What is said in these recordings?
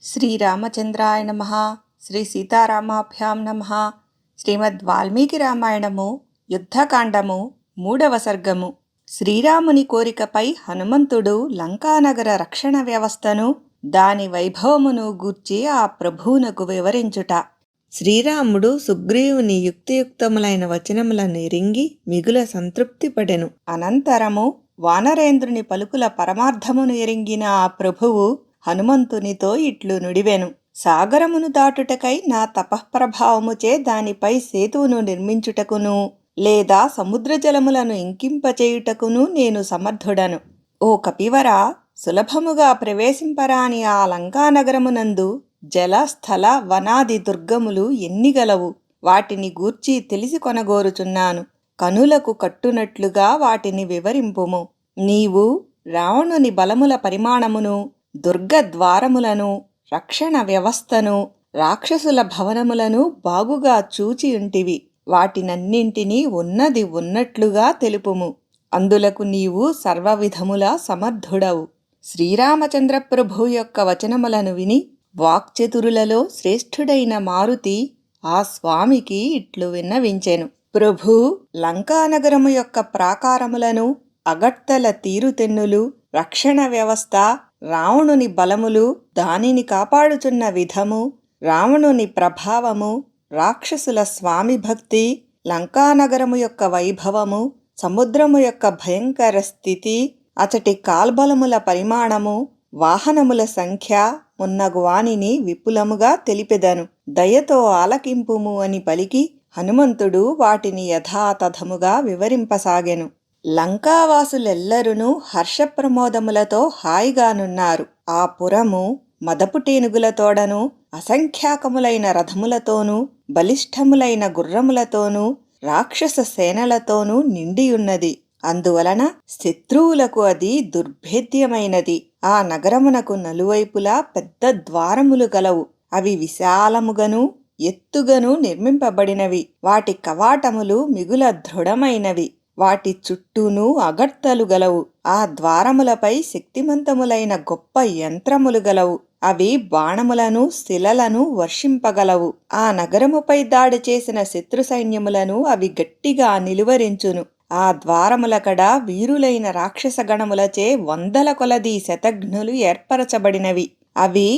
శ్రీరామచంద్రాయ నమః. శ్రీ సీతారామాభ్యాం నమః. శ్రీమద్ వాల్మీకి రామాయణము యుద్ధకాండము 3వ సర్గము. శ్రీరాముని కోరికపై హనుమంతుడు లంకానగర రక్షణ వ్యవస్థను దాని వైభవమును గూర్చి ఆ ప్రభువునకు వివరించుట. శ్రీరాముడు సుగ్రీవుని యుక్తియుక్తములైన వచనములను ఎరింగి మిగుల సంతృప్తి పడెను. అనంతరము వానరేంద్రుని పలుకుల పరమార్థమును ఎరింగిన ఆ ప్రభువు హనుమంతునితో ఇట్లు నుడివెను. సాగరమును దాటుటకై నా తపఃప్రభావముచే దానిపై సేతువును నిర్మించుటకును లేదా సముద్ర జలములను ఇంకింపచేయుటకును నేను సమర్థుడను. ఓ కపివరా, సులభముగా ప్రవేశింపరాని ఆ లంకానగరమునందు జల స్థల వనాది దుర్గములు ఎన్ని గలవు? వాటిని గూర్చి తెలిసి కొనగోరుచున్నాను. కనులకు కట్టునట్లుగా వాటిని వివరింపుము. నీవు రావణుని బలముల పరిమాణమును, దుర్గద్వారములను, రక్షణ వ్యవస్థను, రాక్షసుల భవనములను బాగుగా చూచియుంటివి. వాటినన్నింటినీ ఉన్నది ఉన్నట్లుగా తెలుపుము. అందులకు నీవు సర్వవిధములా సమర్థుడవు. శ్రీరామచంద్ర ప్రభు యొక్క వచనములను విని వాక్చతురులలో శ్రేష్ఠుడైన మారుతి ఆ స్వామికి ఇట్లు విన్నవించెను. ప్రభూ, లంకానగరము యొక్క ప్రాకారములను, అగట్టల తీరుతెన్నులు, రక్షణ వ్యవస్థ, రావణుని బలములు, దానిని కాపాడుచున్న విధము, రావణుని ప్రభావము, రాక్షసుల స్వామి భక్తి, లంకానగరము యొక్క వైభవము, సముద్రము యొక్క భయంకర స్థితి, అచటి కాల్బలముల పరిమాణము, వాహనముల సంఖ్య మున్నగువానిని విపులముగా తెలిపెదను. దయతో ఆలకింపుము అని పలికి హనుమంతుడు వాటిని యథాతథముగా వివరింపసాగెను. లంకావాసులెల్లరునూ హర్షప్రమోదములతో హాయిగానున్నారు. ఆ పురము మదపుటేనుగులతోడను, అసంఖ్యాకములైన రథములతోనూ, బలిష్ఠములైన గుర్రములతోనూ, రాక్షస సేనలతోనూ నిండియున్నది. అందువలన శత్రువులకు అది దుర్భేద్యమైనది. ఆ నగరమునకు నలువైపులా పెద్ద ద్వారములు గలవు. అవి విశాలముగను ఎత్తుగను నిర్మింపబడినవి. వాటి కవాటములు మిగుల దృఢమైనవి. వాటి చుట్టూను అగట్టలు గలవు. ఆ ద్వారములపై శక్తిమంతములైన గొప్ప యంత్రములు గలవు. అవి బాణములను, శిలలను వర్షింపగలవు. ఆ నగరముపై దాడి చేసిన శత్రు సైన్యములను అవి గట్టిగా నిలువరించును. ఆ ద్వారములకడ వీరులైన రాక్షస గణములచే వందల కొలది శతఘ్నులు ఏర్పరచబడినవి. అవి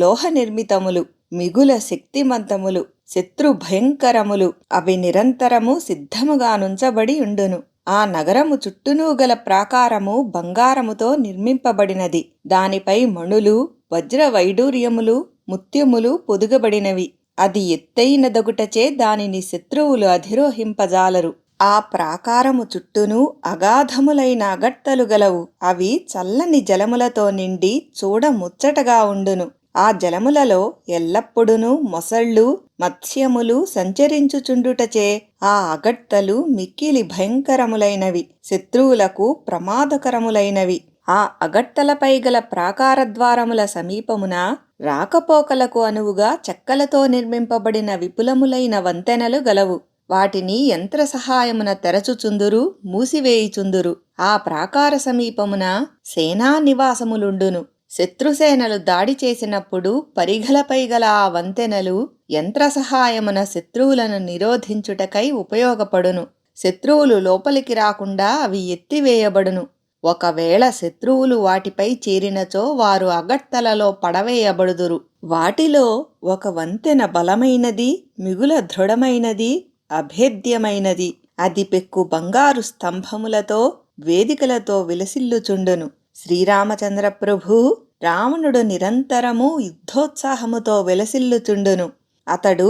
లోహ నిర్మితములు, మిగుల శక్తిమంతములు, శత్రు భయంకరములు. అవి నిరంతరము సిద్ధముగా నుంచబడి ఉండును. ఆ నగరము చుట్టూనూ గల ప్రాకారము బంగారముతో నిర్మింపబడినది. దానిపై మణులు, వజ్ర వైడూర్యములు, ముత్యములు పొదుగబడినవి. అది ఎత్తైన దగుటచే దానిని శత్రువులు అధిరోహింపజాలరు. ఆ ప్రాకారము చుట్టూను అగాధములైన అగట్టలు గలవు. అవి చల్లని జలములతో నిండి చూడముచ్చటగా ఉండును. ఆ జలములలో ఎల్లప్పుడూ మొసళ్ళు, మత్స్యములు సంచరించుచుండుటచే ఆ అగట్టలు మిక్కిలి భయంకరములైనవి, శత్రువులకు ప్రమాదకరములైనవి. ఆ అగట్టలపై గల ప్రాకార ద్వారముల సమీపమున రాకపోకలకు అనువుగా చెక్కలతో నిర్మింపబడిన విపులములైన వంతెనలు గలవు. వాటిని యంత్ర సహాయమున తెరచుచుందురు, మూసివేయుచుందురు. ఆ ప్రాకార సమీపమున సేనా నివాసములుండును. శత్రుసేనలు దాడి చేసినప్పుడు పరిఘలపై గల ఆ వంతెనలు యంత్ర సహాయమున శత్రువులను నిరోధించుటకై ఉపయోగపడును. శత్రువులు లోపలికి రాకుండా అవి ఎత్తివేయబడును. ఒకవేళ శత్రువులు వాటిపై చేరినచో వారు అగట్టలలో పడవేయబడుదురు. వాటిలో ఒక వంతెన బలమైనది, మిగుల దృఢమైనది, అభేద్యమైనది. అది పెక్కు బంగారు స్తంభములతో, వేదికలతో విలసిల్లుచుండును. శ్రీరామచంద్ర ప్రభు రావణుడు నిరంతరము యుద్ధోత్సాహముతో విలసిల్లుచుండును. అతడు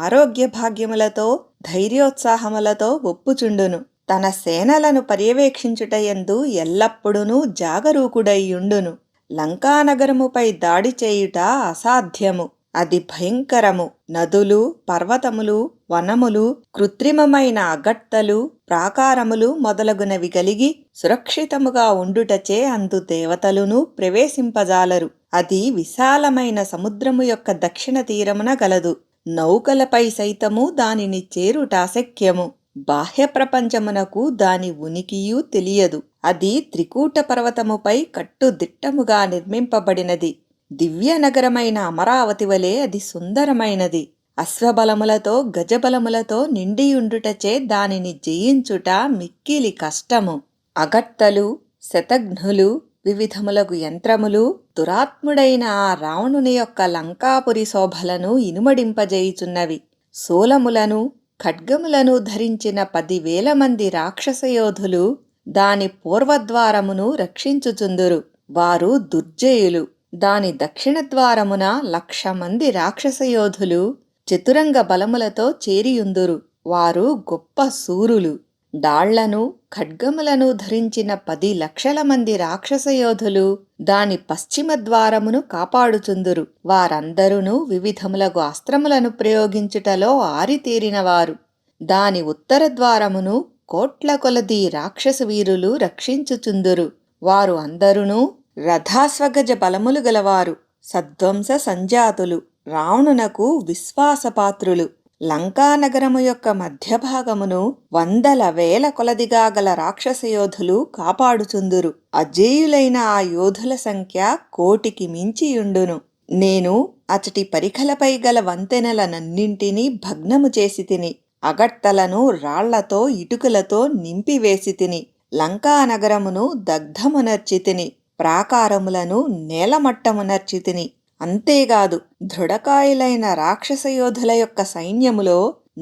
ఆరోగ్య భాగ్యములతో, ధైర్యోత్సాహములతో ఒప్పుచుండును. తన సేనలను పర్యవేక్షించుటయందు ఎల్లప్పుడూ జాగరూకుడైయుండును. లంకానగరముపై దాడి చేయుట అసాధ్యము. అది భయంకరము. నదులు, పర్వతములు, వనములు, కృత్రిమమైన అగట్టలు, ప్రాకారములు మొదలగునవి కలిగి సురక్షితముగా ఉండుటచే అందు దేవతలును ప్రవేశింపజాలరు. అది విశాలమైన సముద్రము యొక్క దక్షిణ తీరమున గలదు. నౌకలపై సైతము దానిని చేరుట అశక్యము. బాహ్య ప్రపంచమునకు దాని ఉనికియూ తెలియదు. అది త్రికూట పర్వతముపై కట్టుదిట్టముగా నిర్మింపబడినది. దివ్య నగరమైన అమరావతి వలె అది సుందరమైనది. అశ్వబలములతో గజబలములతో నిండియుండుటచే దానిని జయించుట మిక్కిలి కష్టము. అగట్టలు, శతఘ్నులు, వివిధములగు యంత్రములు దురాత్ముడైన ఆ రావణుని యొక్క లంకాపురి శోభలను ఇనుమడింపజేయుచున్నవి. శూలములను, ఖడ్గములను ధరించిన 10,000 మంది రాక్షసయోధులు దాని పూర్వద్వారమును రక్షించుచుందురు. వారు దుర్జయులు. దాని దక్షిణ ద్వారమున 1,00,000 మంది రాక్షసయోధులు చతురంగ బలములతో చేరియుందురు. వారు గొప్ప శూరులు. డాళ్లను, ఖడ్గములను ధరించిన 10 లక్షల మంది రాక్షసయోధులు దాని పశ్చిమ ద్వారమును కాపాడుచుందురు. వారందరూ వివిధములగు అస్త్రములను ప్రయోగించుటలో ఆరితేరినవారు. దాని ఉత్తర ద్వారమును కోట్ల కొలది రాక్షస వీరులు రక్షించుచుందురు. వారు అందరునూ రథాశ్వగజ బలములు గలవారు, సద్వంస సంజాతులు, రావణునకు విశ్వాసపాత్రులు. లంకానగరము యొక్క మధ్యభాగమును 100,000 కొలదిగా గల రాక్షసయోధులు కాపాడుచుందురు. అజేయులైన ఆ యోధుల సంఖ్య 1,000,000కి మించియుండును. నేను అచటి పరిఖలపై గల వంతెనలనన్నింటినీ భగ్నము చేసి తిని, అగట్టలను రాళ్లతో ఇటుకలతో నింపివేసి తిని, లంకానగరమును దగ్ధమునర్చి తిని, ప్రాకారములను నేలమట్టమునర్చి తిని. అంతేగాదు, దృఢకాయులైన రాక్షసయోధుల యొక్క సైన్యములో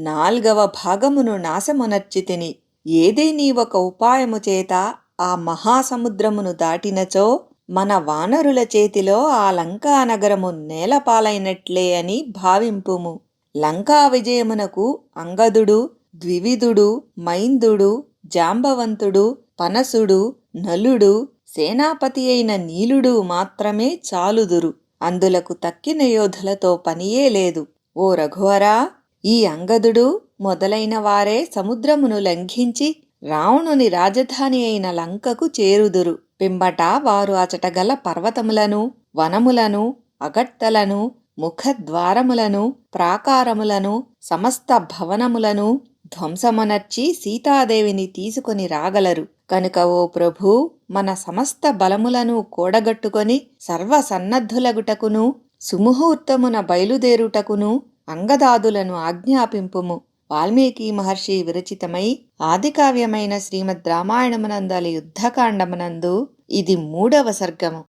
4వ భాగమును నాశమునర్చి తిని. ఏదేని ఒక ఉపాయము చేత ఆ మహాసముద్రమును దాటినచో మన వానరుల చేతిలో ఆ లంకానగరము నేలపాలైనట్లే అని భావింపుము. లంకా విజయమునకు అంగదుడు, ద్వివిదుడు, మైందుడు, జాంబవంతుడు, పనసుడు, నలుడు, సేనాపతి అయిన నీలుడు మాత్రమే చాలుదురు. అందులకు తక్కిన యోధులతో పనియే లేదు. ఓ రఘువరా, ఈ అంగదుడు మొదలైన వారే సముద్రమును లంఘించి రావణుని రాజధాని అయిన లంకకు చేరుదురు. పిమ్మట వారు అచటగల పర్వతములను, వనములను, అగట్టలను, ముఖద్వారములను, ప్రాకారములను, సమస్త భవనములను ధ్వంసమునర్చి సీతాదేవిని తీసుకొని రాగలరు. కనుక ఓ ప్రభూ, మన సమస్త బలములను కూడగట్టుకొని సర్వసన్నద్ధులగుటకును సుముహూర్తమున బయలుదేరుటకును అంగదాదులను ఆజ్ఞాపింపుము. వాల్మీకి మహర్షి విరచితమై ఆదికావ్యమైన శ్రీమద్ రామాయణమునందలి యుద్ధకాండమునందు ఇది 3వ సర్గము.